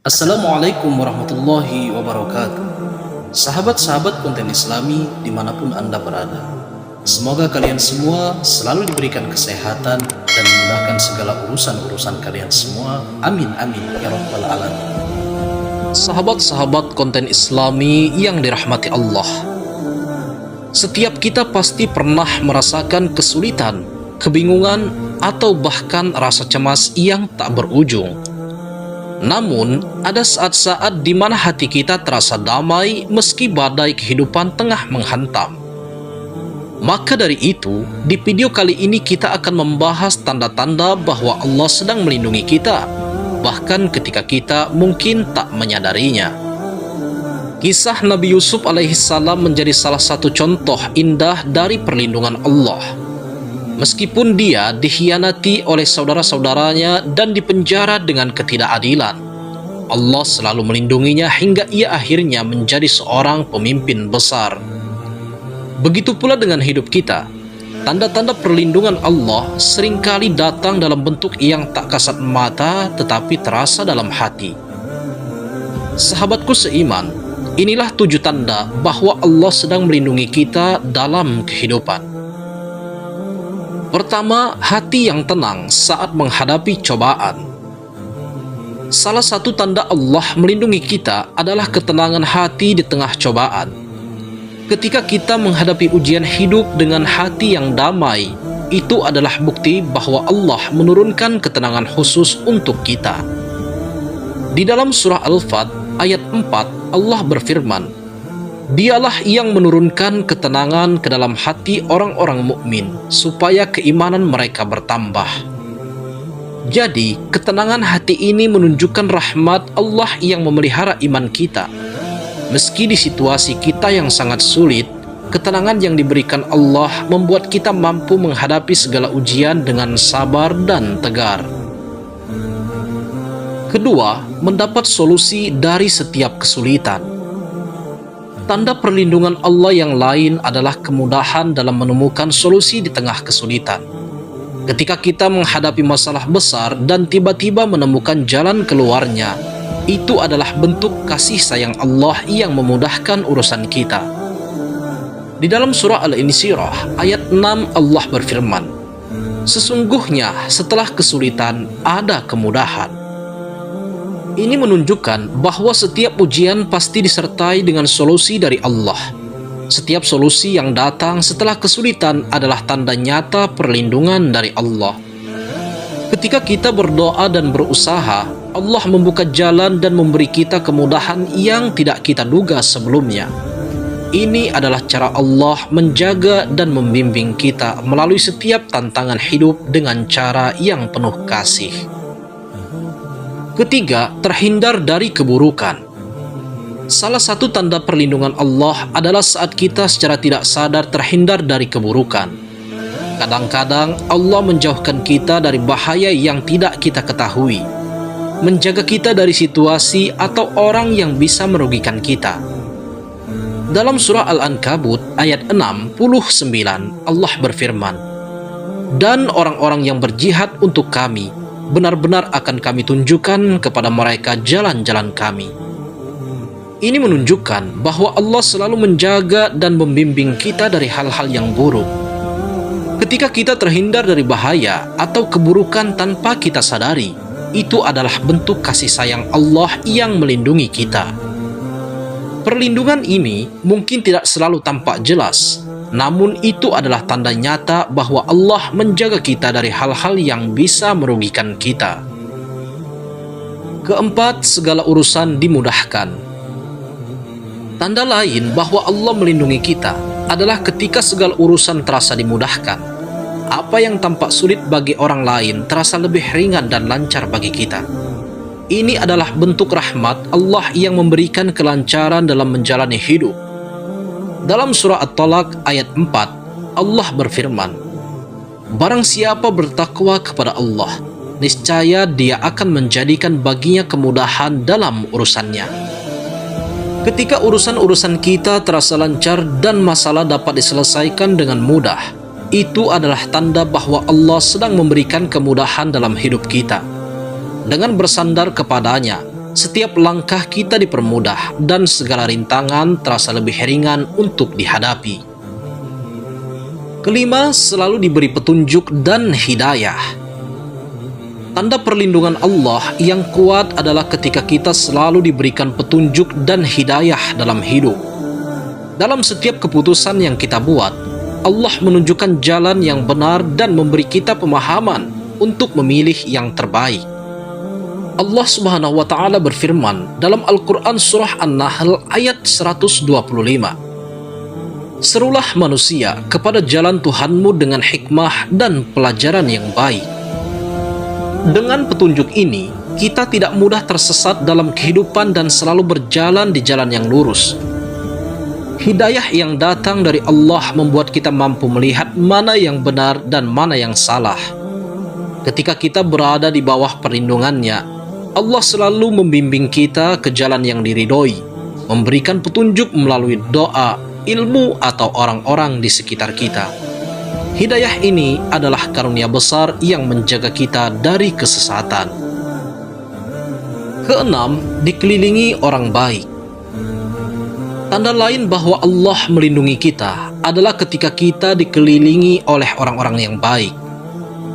Assalamualaikum warahmatullahi wabarakatuh. Sahabat-sahabat konten Islami dimanapun Anda berada, semoga kalian semua selalu diberikan kesehatan dan dimudahkan segala urusan-urusan kalian semua. Amin amin ya rabbal alamin. Sahabat-sahabat konten Islami yang dirahmati Allah, setiap kita pasti pernah merasakan kesulitan, kebingungan, atau bahkan rasa cemas yang tak berujung. Namun, ada saat-saat di mana hati kita terasa damai meski badai kehidupan tengah menghantam. Maka dari itu, di video kali ini kita akan membahas tanda-tanda bahwa Allah sedang melindungi kita, bahkan ketika kita mungkin tak menyadarinya. Kisah Nabi Yusuf alaihissalam menjadi salah satu contoh indah dari perlindungan Allah. Meskipun dia dikhianati oleh saudara-saudaranya dan dipenjara dengan ketidakadilan, Allah selalu melindunginya hingga ia akhirnya menjadi seorang pemimpin besar. Begitu pula dengan hidup kita. Tanda-tanda perlindungan Allah seringkali datang dalam bentuk yang tak kasat mata tetapi terasa dalam hati. Sahabatku seiman, inilah 7 tanda bahwa Allah sedang melindungi kita dalam kehidupan. Pertama, hati yang tenang saat menghadapi cobaan. Salah satu tanda Allah melindungi kita adalah ketenangan hati di tengah cobaan. Ketika kita menghadapi ujian hidup dengan hati yang damai, itu adalah bukti bahwa Allah menurunkan ketenangan khusus untuk kita. Di dalam surah Al-Fat ayat 4, Allah berfirman, "Dialah yang menurunkan ketenangan ke dalam hati orang-orang mukmin supaya keimanan mereka bertambah." Jadi, ketenangan hati ini menunjukkan rahmat Allah yang memelihara iman kita. Meski di situasi kita yang sangat sulit, ketenangan yang diberikan Allah membuat kita mampu menghadapi segala ujian dengan sabar dan tegar. Kedua, mendapat solusi dari setiap kesulitan. Tanda perlindungan Allah yang lain adalah kemudahan dalam menemukan solusi di tengah kesulitan. Ketika kita menghadapi masalah besar dan tiba-tiba menemukan jalan keluarnya, itu adalah bentuk kasih sayang Allah yang memudahkan urusan kita. Di dalam surah Al-Insyirah ayat 6 Allah berfirman, "Sesungguhnya setelah kesulitan ada kemudahan." Ini menunjukkan bahwa setiap ujian pasti disertai dengan solusi dari Allah. Setiap solusi yang datang setelah kesulitan adalah tanda nyata perlindungan dari Allah. Ketika kita berdoa dan berusaha, Allah membuka jalan dan memberi kita kemudahan yang tidak kita duga sebelumnya. Ini adalah cara Allah menjaga dan membimbing kita melalui setiap tantangan hidup dengan cara yang penuh kasih. Ketiga, terhindar dari keburukan. Salah satu tanda perlindungan Allah adalah saat kita secara tidak sadar terhindar dari keburukan. Kadang-kadang Allah menjauhkan kita dari bahaya yang tidak kita ketahui, menjaga kita dari situasi atau orang yang bisa merugikan kita. Dalam surah Al-Ankabut ayat 69, Allah berfirman, "Dan orang-orang yang berjihad untuk kami, benar-benar akan kami tunjukkan kepada mereka jalan-jalan kami." Ini menunjukkan bahwa Allah selalu menjaga dan membimbing kita dari hal-hal yang buruk. Ketika kita terhindar dari bahaya atau keburukan tanpa kita sadari, itu adalah bentuk kasih sayang Allah yang melindungi kita. Perlindungan ini mungkin tidak selalu tampak jelas, namun itu adalah tanda nyata bahwa Allah menjaga kita dari hal-hal yang bisa merugikan kita. Keempat, segala urusan dimudahkan. Tanda lain bahwa Allah melindungi kita adalah ketika segala urusan terasa dimudahkan. Apa yang tampak sulit bagi orang lain terasa lebih ringan dan lancar bagi kita. Ini adalah bentuk rahmat Allah yang memberikan kelancaran dalam menjalani hidup. Dalam surah At-Talaq ayat 4, Allah berfirman, "Barang siapa bertakwa kepada Allah, niscaya Dia akan menjadikan baginya kemudahan dalam urusannya." Ketika urusan-urusan kita terasa lancar dan masalah dapat diselesaikan dengan mudah, itu adalah tanda bahwa Allah sedang memberikan kemudahan dalam hidup kita. Dengan bersandar kepadanya, Setiap langkah kita dipermudah dan segala rintangan terasa lebih ringan untuk dihadapi. Kelima, selalu diberi petunjuk dan hidayah. Tanda perlindungan Allah yang kuat adalah ketika kita selalu diberikan petunjuk dan hidayah dalam hidup. Dalam setiap keputusan yang kita buat, Allah menunjukkan jalan yang benar dan memberi kita pemahaman untuk memilih yang terbaik. Allah Subhanahu wa Ta'ala berfirman dalam Al-Quran Surah An-Nahl ayat 125, "Serulah manusia kepada jalan Tuhanmu dengan hikmah dan pelajaran yang baik." Dengan petunjuk ini, kita tidak mudah tersesat dalam kehidupan dan selalu berjalan di jalan yang lurus. Hidayah yang datang dari Allah membuat kita mampu melihat mana yang benar dan mana yang salah. Ketika kita berada di bawah perlindungannya, Allah selalu membimbing kita ke jalan yang diridhoi, memberikan petunjuk melalui doa, ilmu, atau orang-orang di sekitar kita. Hidayah ini adalah karunia besar yang menjaga kita dari kesesatan. Keenam, dikelilingi orang baik. Tanda lain bahwa Allah melindungi kita adalah ketika kita dikelilingi oleh orang-orang yang baik.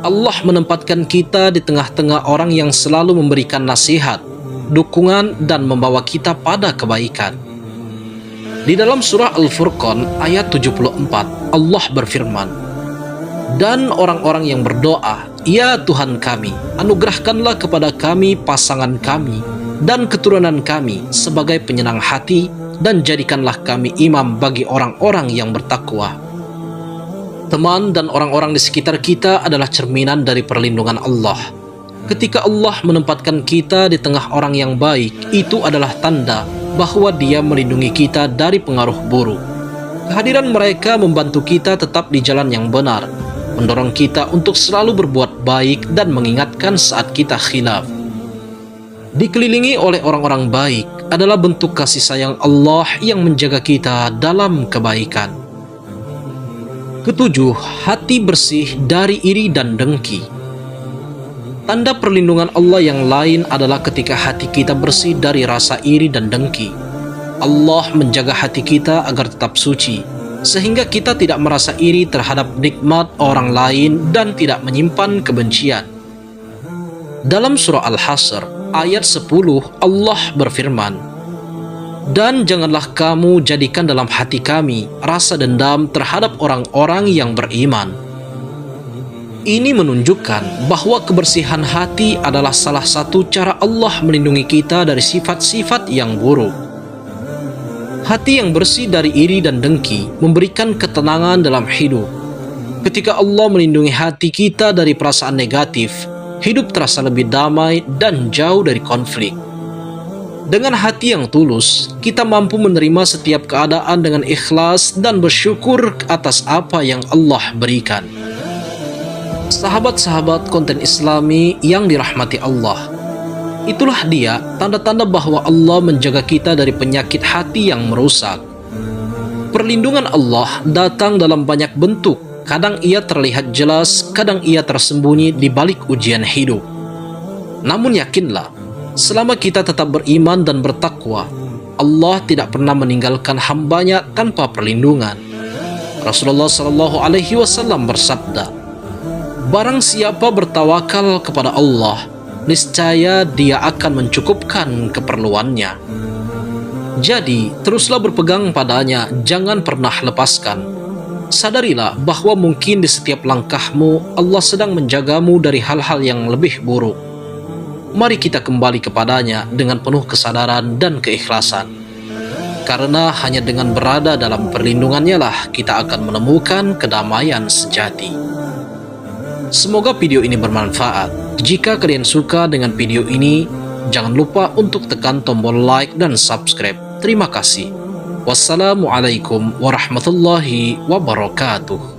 Allah menempatkan kita di tengah-tengah orang yang selalu memberikan nasihat, dukungan, dan membawa kita pada kebaikan. Di dalam surah Al-Furqan ayat 74, Allah berfirman, "Dan orang-orang yang berdoa, 'Ya Tuhan kami, anugerahkanlah kepada kami pasangan kami dan keturunan kami sebagai penyenang hati, dan jadikanlah kami imam bagi orang-orang yang bertakwa.'" Teman dan orang-orang di sekitar kita adalah cerminan dari perlindungan Allah. Ketika Allah menempatkan kita di tengah orang yang baik, itu adalah tanda bahwa Dia melindungi kita dari pengaruh buruk. Kehadiran mereka membantu kita tetap di jalan yang benar, mendorong kita untuk selalu berbuat baik dan mengingatkan saat kita khilaf. Dikelilingi oleh orang-orang baik adalah bentuk kasih sayang Allah yang menjaga kita dalam kebaikan. Ketujuh, hati bersih dari iri dan dengki. Tanda perlindungan Allah yang lain adalah ketika hati kita bersih dari rasa iri dan dengki. Allah menjaga hati kita agar tetap suci, sehingga kita tidak merasa iri terhadap nikmat orang lain dan tidak menyimpan kebencian. Dalam surah Al-Hasr ayat 10, Allah berfirman, "Dan janganlah kamu jadikan dalam hati kami rasa dendam terhadap orang-orang yang beriman." Ini menunjukkan bahwa kebersihan hati adalah salah satu cara Allah melindungi kita dari sifat-sifat yang buruk. Hati yang bersih dari iri dan dengki memberikan ketenangan dalam hidup. Ketika Allah melindungi hati kita dari perasaan negatif, hidup terasa lebih damai dan jauh dari konflik. Dengan hati yang tulus, kita mampu menerima setiap keadaan dengan ikhlas dan bersyukur atas apa yang Allah berikan. Sahabat-sahabat konten Islami yang dirahmati Allah, itulah dia tanda-tanda bahwa Allah menjaga kita dari penyakit hati yang merusak. Perlindungan Allah datang dalam banyak bentuk. Kadang ia terlihat jelas, kadang ia tersembunyi di balik ujian hidup. Namun yakinlah, selama kita tetap beriman dan bertakwa, Allah tidak pernah meninggalkan hambanya tanpa perlindungan. Rasulullah SAW bersabda, "Barang siapa bertawakal kepada Allah, niscaya Dia akan mencukupkan keperluannya." Jadi, teruslah berpegang padanya, jangan pernah lepaskan. Sadarilah bahwa mungkin di setiap langkahmu Allah sedang menjagamu dari hal-hal yang lebih buruk. Mari kita kembali kepadanya dengan penuh kesadaran dan keikhlasan. Karena hanya dengan berada dalam perlindungannya lah kita akan menemukan kedamaian sejati. Semoga video ini bermanfaat. Jika kalian suka dengan video ini, jangan lupa untuk tekan tombol like dan subscribe. Terima kasih. Wassalamualaikum warahmatullahi wabarakatuh.